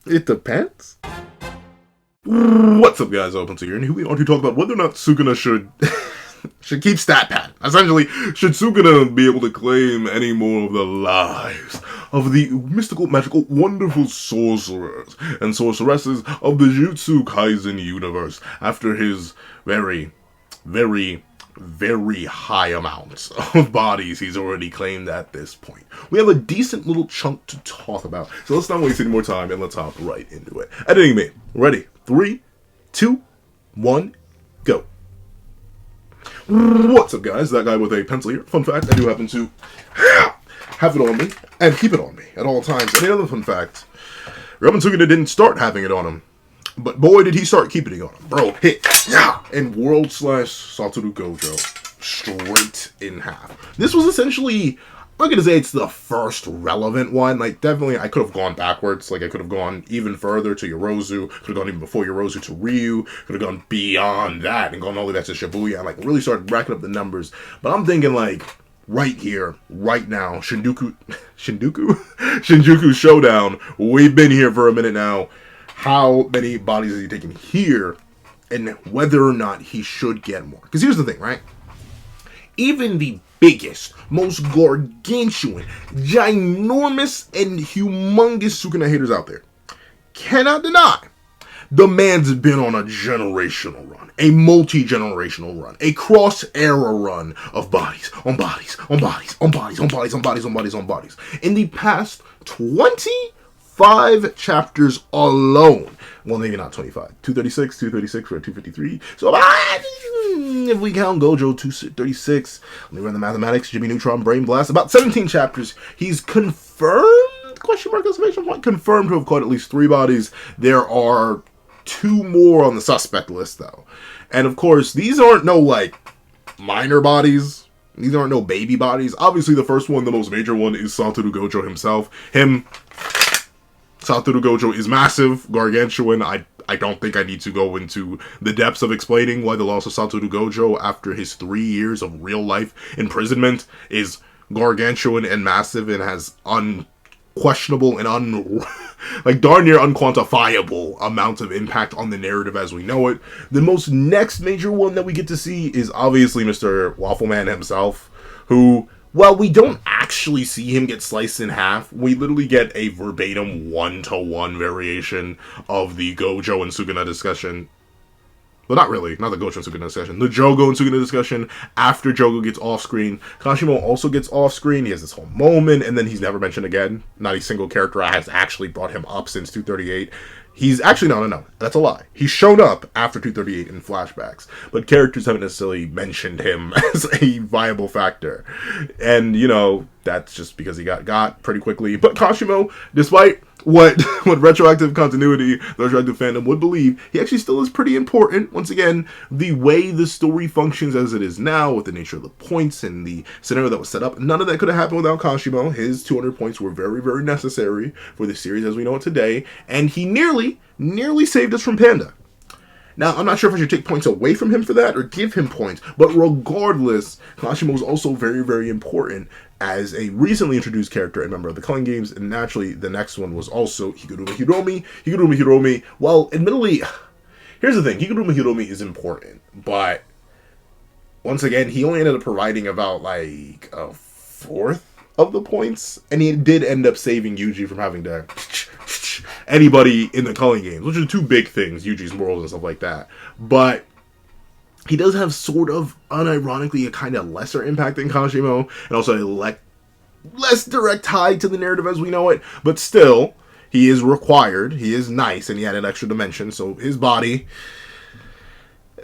It depends. What's up, guys? Open to here, and here we are to talk about whether or not Sukuna should should keep stat pad. Essentially, should Sukuna be able to claim any more of the lives of the mystical, magical, wonderful sorcerers and sorceresses of the Jujutsu Kaisen universe after his very, very, very high amounts of bodies he's already claimed at this point. We have a decent little chunk to talk about, so let's not waste any more time and let's hop right into it. Editing me. Ready? 3, 2, 1, go. What's up, guys? That guy with a pencil here. Fun fact, I do happen to have it on me and keep it on me at all times. And another fun fact, Ramen Sukuna didn't start having it on him, but boy did he start keeping it on him. Bro, hit, yeah, and World / Satoru Gojo straight in half. This was essentially, I'm not gonna say it's the first relevant one. Like, definitely, I could have gone backwards. Like, I could have gone even further to Yorozu. Could have gone even before Yorozu to Ryu. Could have gone beyond that and gone all the way back to Shibuya. And, like, really started racking up the numbers. But I'm thinking, like, right here, right now, Shinjuku Showdown. We've been here for a minute now. How many bodies is he taking here? And whether or not he should get more. Because here's the thing, right? Even the biggest, most gargantuan, ginormous, and humongous Sukuna haters out there cannot deny the man's been on a generational run, a multi-generational run, a cross-era run of bodies on bodies on bodies on bodies on bodies on bodies on bodies on bodies. In the past 25 chapters alone. Well, maybe not 25. 236, we're at 253. So, if we count Gojo, 236. Let me run the mathematics. Jimmy Neutron, Brain Blast. About 17 chapters. He's confirmed, question mark, exclamation point, confirmed to have caught at least 3 bodies. There are 2 more on the suspect list, though. And, of course, these aren't no, like, minor bodies. These aren't no baby bodies. Obviously, the first one, the most major one, is Satoru Gojo himself. Satoru Gojo is massive, gargantuan. I don't think I need to go into the depths of explaining why the loss of Satoru Gojo after his 3 years of real life imprisonment is gargantuan and massive and has unquestionable and like darn near unquantifiable amounts of impact on the narrative as we know it. The most next major one that we get to see is obviously Mr. Waffleman himself, who, while we don't actually see him get sliced in half, we literally get a verbatim 1-to-1 variation of the Gojo and Sukuna discussion. Well, not really. Not the Gojo and Sukuna discussion. The Jogo and Sukuna discussion after Jogo gets off-screen. Kashimo also gets off-screen. He has this whole moment, and then he's never mentioned again. Not a single character has actually brought him up since 238. He's actually, no. That's a lie. He's shown up after 238 in flashbacks, but characters haven't necessarily mentioned him as a viable factor. And, you know, that's just because he got pretty quickly. But Kashimo, despite what retroactive continuity, the retroactive fandom would believe, he actually still is pretty important. Once again, the way the story functions as it is now, with the nature of the points and the scenario that was set up, none of that could have happened without Kashimo. His 200 points were very, very necessary for the series as we know it today, and he nearly saved us from Panda. Now, I'm not sure if I should take points away from him for that or give him points, but regardless, Kashimo is also very, very important as a recently introduced character and member of the Culling Games, and naturally, the next one was also Higuruma Hiromi. Higuruma Hiromi, well, admittedly, here's the thing, Higuruma Hiromi is important, but once again, he only ended up providing about, like, a fourth of the points, and he did end up saving Yuji from having to anybody in the Culling Games, which are 2 big things, Yuji's morals and stuff like that. But he does have sort of, unironically, a kind of lesser impact than Kashimo, and also a less direct tie to the narrative as we know it. But still, he is required, he is nice, and he had an extra dimension, so his body,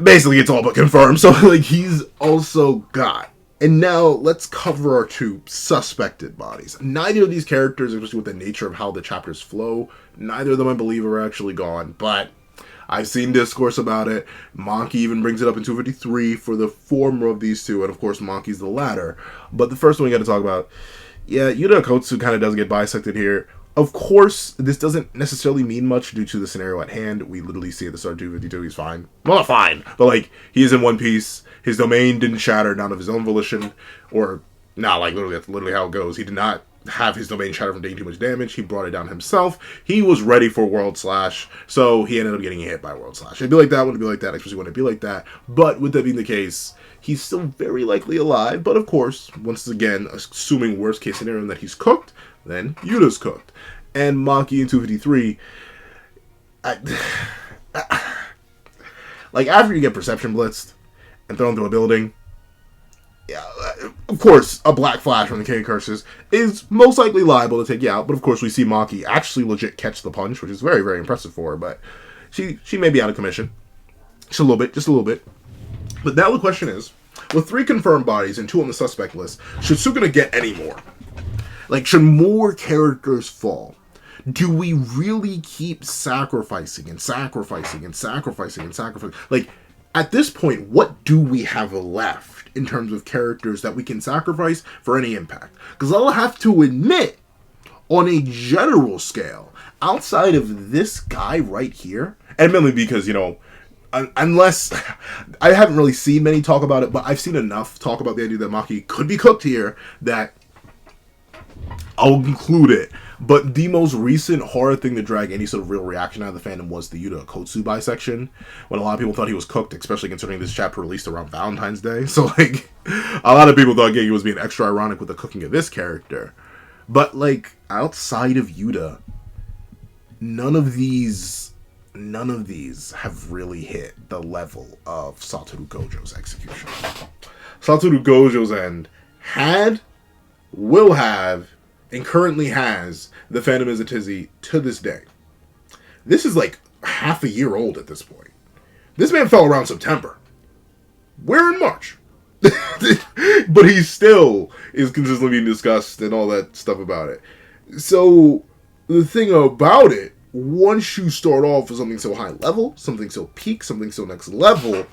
basically, it's all but confirmed. So, like, he's also got. And now, let's cover our 2 suspected bodies. Neither of these characters, especially with the nature of how the chapters flow, neither of them, I believe, are actually gone. But I've seen discourse about it. Monkey even brings it up in 253 for the former of these 2, and of course, Monkey's the latter. But the first one we got to talk about, yeah, Yuta Kotsu kind of does get bisected here. Of course, this doesn't necessarily mean much due to the scenario at hand. We literally see at the start of 252, he's fine. Well, not fine, but, like, he is in one piece. His domain didn't shatter, not of his own volition, or, nah, like, literally, that's literally how it goes. He did not have his domain shattered from taking too much damage. He brought it down himself. He was ready for World Slash, so he ended up getting hit by World Slash. It'd be like that, wouldn't be like that, especially when it'd be like that. But with that being the case, he's still very likely alive. But of course, once again, assuming worst case scenario that he's cooked, then Yuta's cooked. And Maki in 253, like after you get perception blitzed and thrown through a building, yeah, of course, a Black Flash from the King of Curses is most likely liable to take you out. But of course, we see Maki actually legit catch the punch, which is very, very impressive for her. But she may be out of commission. Just a little bit. But now the question is, with 3 confirmed bodies and 2 on the suspect list, should Sukuna get any more? Like, should more characters fall? Do we really keep sacrificing? Like, at this point, what do we have left in terms of characters that we can sacrifice for any impact? Because I'll have to admit, on a general scale, outside of this guy right here, and mainly because, unless, I haven't really seen many talk about it, but I've seen enough talk about the idea that Maki could be cooked here that I'll include it. But the most recent horror thing to drag any sort of real reaction out of the fandom was the Yuta Kotsu bisection, when a lot of people thought he was cooked, especially considering this chapter released around Valentine's Day. So, like, a lot of people thought Gege was being extra ironic with the cooking of this character. But, like, outside of Yuta, none of these have really hit the level of Satoru Gojo's execution. Satoru Gojo's end will have, and currently has, the fandom is a tizzy to this day. This is like half a year old at this point. This man fell around September. We're in March. But he still is consistently being discussed and all that stuff about it. So, the thing about it, once you start off with something so high level, something so peak, something so next level,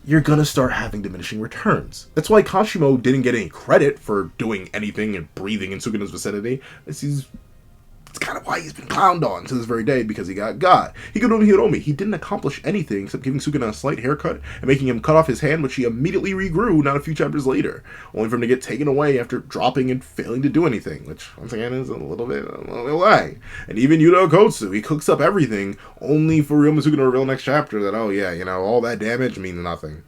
you're gonna start having diminishing returns. That's why Kashimo didn't get any credit for doing anything and breathing in Sukuna's vicinity. It's kind of why he's been clowned on to this very day, because he got Hiromi. He didn't accomplish anything except giving Sukuna a slight haircut and making him cut off his hand, which he immediately regrew not a few chapters later, only for him to get taken away after dropping and failing to do anything, which, once again, is a little bit away. And even Yuta Okotsu, he cooks up everything, only for Ryoma Sukuna to reveal next chapter that, oh yeah, all that damage means nothing.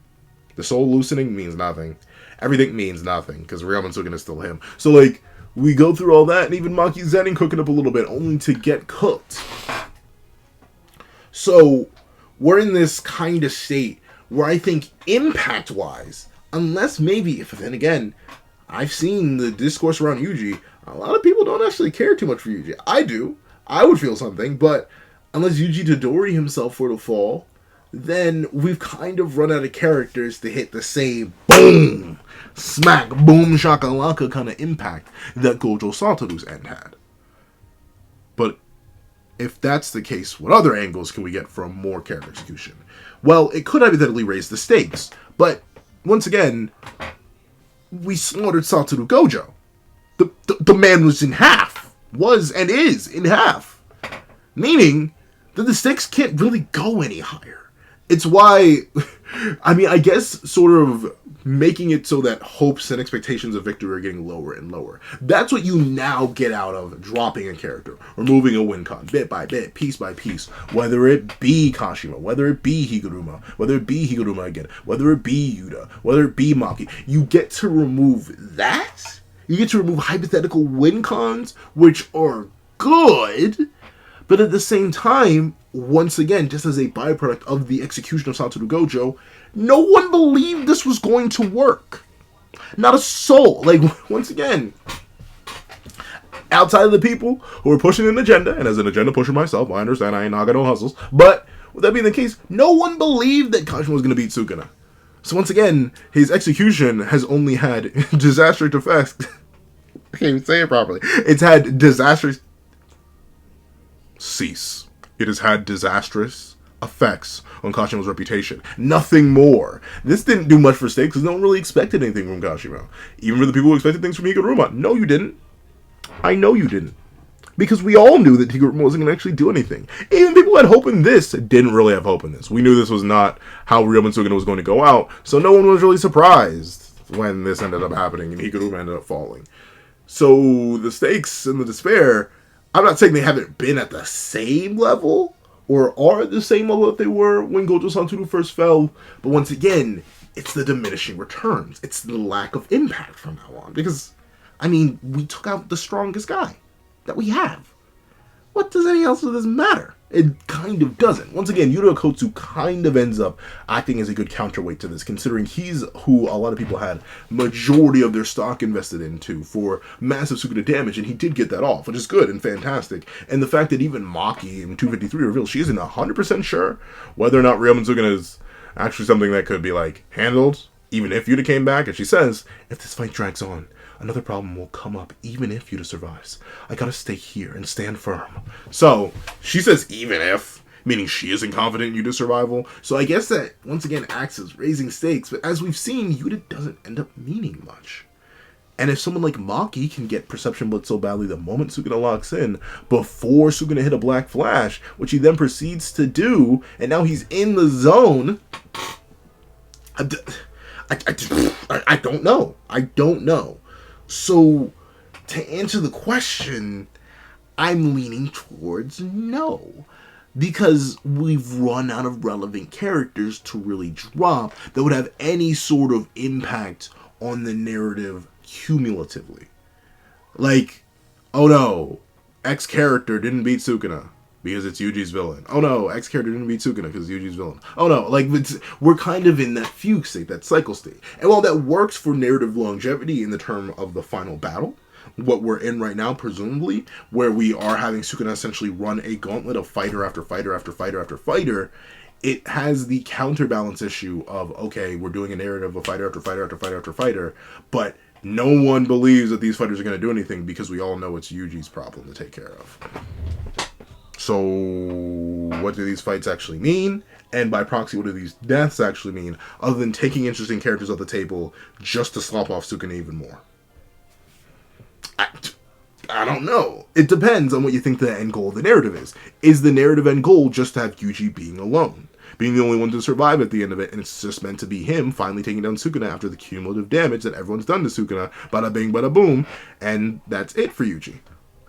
The soul loosening means nothing. Everything means nothing, because Ryoma Sukuna is still him. So, like, we go through all that, and even Maki Zenin cooking up a little bit, only to get cooked. So, we're in this kind of state where I think impact-wise, unless maybe, if then again, I've seen the discourse around Yuji, a lot of people don't actually care too much for Yuji. I do. I would feel something, but unless Yuji Todori himself were to fall, then we've kind of run out of characters to hit the same boom, smack, boom, shakalaka kind of impact that Gojo Satoru's end had. But if that's the case, what other angles can we get from more character execution? Well, it could hypothetically raise the stakes, but once again, we slaughtered Satoru Gojo. The man was in half. Was and is in half. Meaning that the stakes can't really go any higher. It's why, I guess sort of making it so that hopes and expectations of victory are getting lower and lower. That's what you now get out of dropping a character, removing a win con, bit by bit, piece by piece, whether it be Kashima, whether it be Higuruma, whether it be Higuruma again, whether it be Yuta, whether it be Maki. You get to remove that. You get to remove hypothetical win cons, which are good, but at the same time, once again, just as a byproduct of the execution of Satoru Gojo, no one believed this was going to work. Not a soul. Like, once again, outside of the people who are pushing an agenda, and as an agenda pusher myself, I understand I ain't got no hustles, but with that being the case, no one believed that Kashima was going to beat Sukuna. So once again, his execution has only had disastrous effects. I can't even say it properly. It's had disastrous... Cease. It has had disastrous effects on Kashima's reputation. Nothing more. This didn't do much for stakes because no one really expected anything from Kashima. Even for the people who expected things from Higuruma. No, you didn't. I know you didn't. Because we all knew that Higuruma wasn't going to actually do anything. Even people who had hope in this didn't really have hope in this. We knew this was not how Ryoma Sukuna was going to go out, so no one was really surprised when this ended up happening and Higuruma ended up falling. So the stakes and the despair, I'm not saying they haven't been at the same level or are at the same level that they were when Gojo Satoru first fell, but once again, it's the diminishing returns. It's the lack of impact from now on. Because, I mean, we took out the strongest guy that we have. What does any else of this matter? It kind of doesn't. Once again, Yuta Okkotsu kind of ends up acting as a good counterweight to this, considering he's who a lot of people had majority of their stock invested into for massive Sukuna damage, and he did get that off, which is good and fantastic. And the fact that even Maki in 253 reveals she isn't 100% sure whether or not Ryoma Sukuna is actually something that could be, like, handled, even if Yuta came back, and she says, if this fight drags on, another problem will come up even if Yuta survives. I gotta stay here and stand firm. So, she says even if, meaning she isn't confident in Yuta's survival. So I guess that, once again, acts as raising stakes. But as we've seen, Yuta doesn't end up meaning much. And if someone like Maki can get Perception Blitz so badly the moment Sukuna locks in, before Sukuna hit a Black Flash, which he then proceeds to do, and now he's in the zone, I don't know. I don't know. So, to answer the question, I'm leaning towards no. Because we've run out of relevant characters to really drop that would have any sort of impact on the narrative cumulatively. Like, oh no, X character didn't beat Sukuna because it's Yuji's villain. Oh no, X character didn't beat Sukuna because it's Yuji's villain. Oh no, like, we're kind of in that fugue state, that cycle state. And while that works for narrative longevity in the term of the final battle, what we're in right now, presumably, where we are having Sukuna essentially run a gauntlet of fighter after fighter after fighter after fighter, it has the counterbalance issue of, okay, we're doing a narrative of fighter after fighter after fighter after fighter, but no one believes that these fighters are going to do anything because we all know it's Yuji's problem to take care of. So, what do these fights actually mean? And by proxy, what do these deaths actually mean, other than taking interesting characters off the table just to slop off Sukuna even more? I don't know. It depends on what you think the end goal of the narrative is. Is the narrative end goal just to have Yuji being alone? Being the only one to survive at the end of it, and it's just meant to be him finally taking down Sukuna after the cumulative damage that everyone's done to Sukuna, bada bing, bada boom, and that's it for Yuji?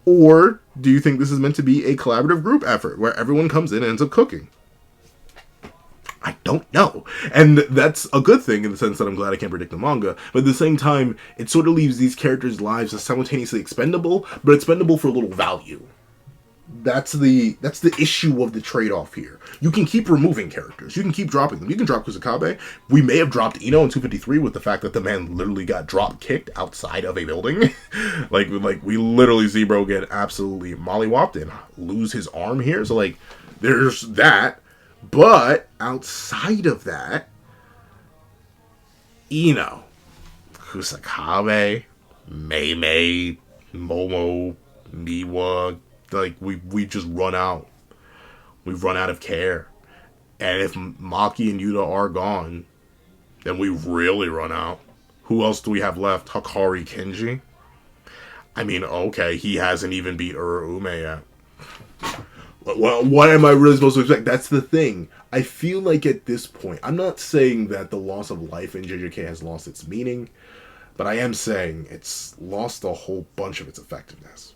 Or do you think this is meant to be a collaborative group effort where everyone comes in and ends up cooking? I don't know. And that's a good thing in the sense that I'm glad I can't predict the manga. But at the same time, it sort of leaves these characters' lives as simultaneously expendable, but expendable for little value. That's the issue of the trade-off here. You can keep removing characters. You can keep dropping them. You can drop Kusakabe. We may have dropped Ino in 253 with the fact that the man literally got drop-kicked outside of a building. like we literally see bro get absolutely mollywopped and lose his arm here. So, like, there's that. But outside of that, Ino, Kusakabe, Mei, Momo, Miwa, like, we just run out. We've run out of care. And if Maki and Yuta are gone, then we really run out. Who else do we have left? Hakari Kenji? I mean, okay, he hasn't even beat Uruume yet. Well, what am I really supposed to expect? That's the thing. I feel like at this point, I'm not saying that the loss of life in JJK has lost its meaning, but I am saying it's lost a whole bunch of its effectiveness.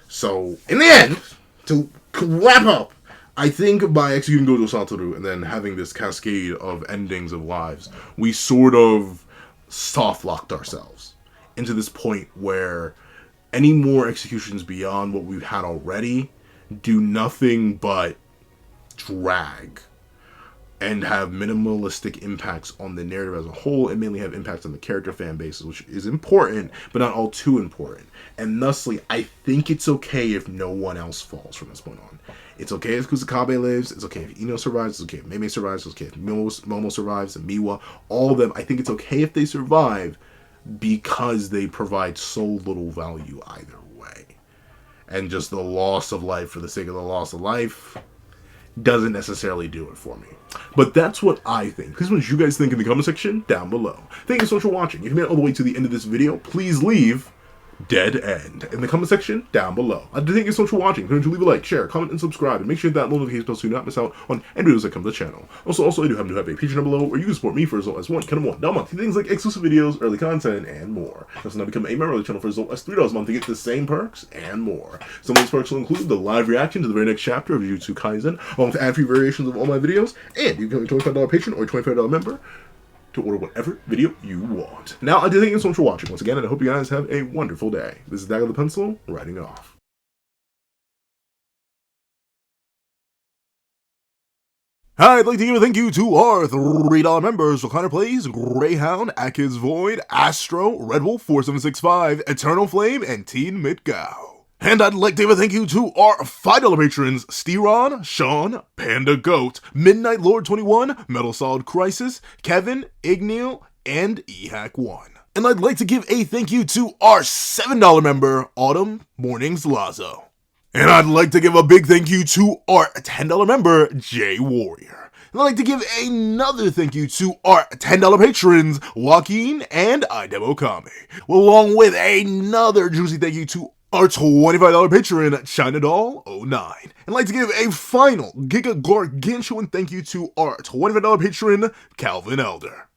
So, in the end, to wrap up, I think by executing Gojo Satoru and then having this cascade of endings of lives, we sort of soft-locked ourselves into this point where any more executions beyond what we've had already do nothing but drag and have minimalistic impacts on the narrative as a whole, and mainly have impacts on the character fan bases, which is important, but not all too important. And thusly, I think it's okay if no one else falls from this point on. It's okay if Kusakabe lives, it's okay if Ino survives, it's okay if Mei survives, it's okay if Momo survives, and Miwa, all of them. I think it's okay if they survive because they provide so little value either way. And just the loss of life for the sake of the loss of life doesn't necessarily do it for me. But that's what I think. Please let you guys think in the comment section down below. Thank you so much for watching. If you made it all the way to the end of this video, please leave Dead End in the comment section down below. I do thank you so much for watching. Remember to leave a like, share, comment, and subscribe, and make sure that notification bell so you do not miss out on any videos that come to the channel. Also, I do have a Patreon down below where you can support me for as low as $1 a month. Things like exclusive videos, early content, and more. Also, now become a member of the channel for as low as $3 a month to get the same perks and more. Some of these perks will include the live reaction to the very next chapter of Jujutsu Kaisen, along with ad-free variations of all my videos, and you can become a $25 patron or a $25 member to order whatever video you want. Now, I do thank you so much for watching once again, and I hope you guys have a wonderful day. This is Dagger the Pencil, writing off. I'd like to give a thank you to our $3 members: Connor Plays, Greyhound, Akis Void, Astro, Red Wolf 4765, Eternal Flame, and Teen Mitgao. And I'd like to give a thank you to our $5 patrons: Steron, Sean, Panda Goat, Midnight Lord 21, Metal Solid Crisis, Kevin, Ignil, and EHAC1. And I'd like to give a thank you to our $7 member, Autumn Mornings Lazo. And I'd like to give a big thank you to our $10 member, Jay Warrior. And I'd like to give another thank you to our $10 patrons, Joaquin and Idemokami. Along with another juicy thank you to our $25 patron, ChinaDoll09. And I'd like to give a final Giga Gargantuan thank you to our $25 patron, Calvin Elder.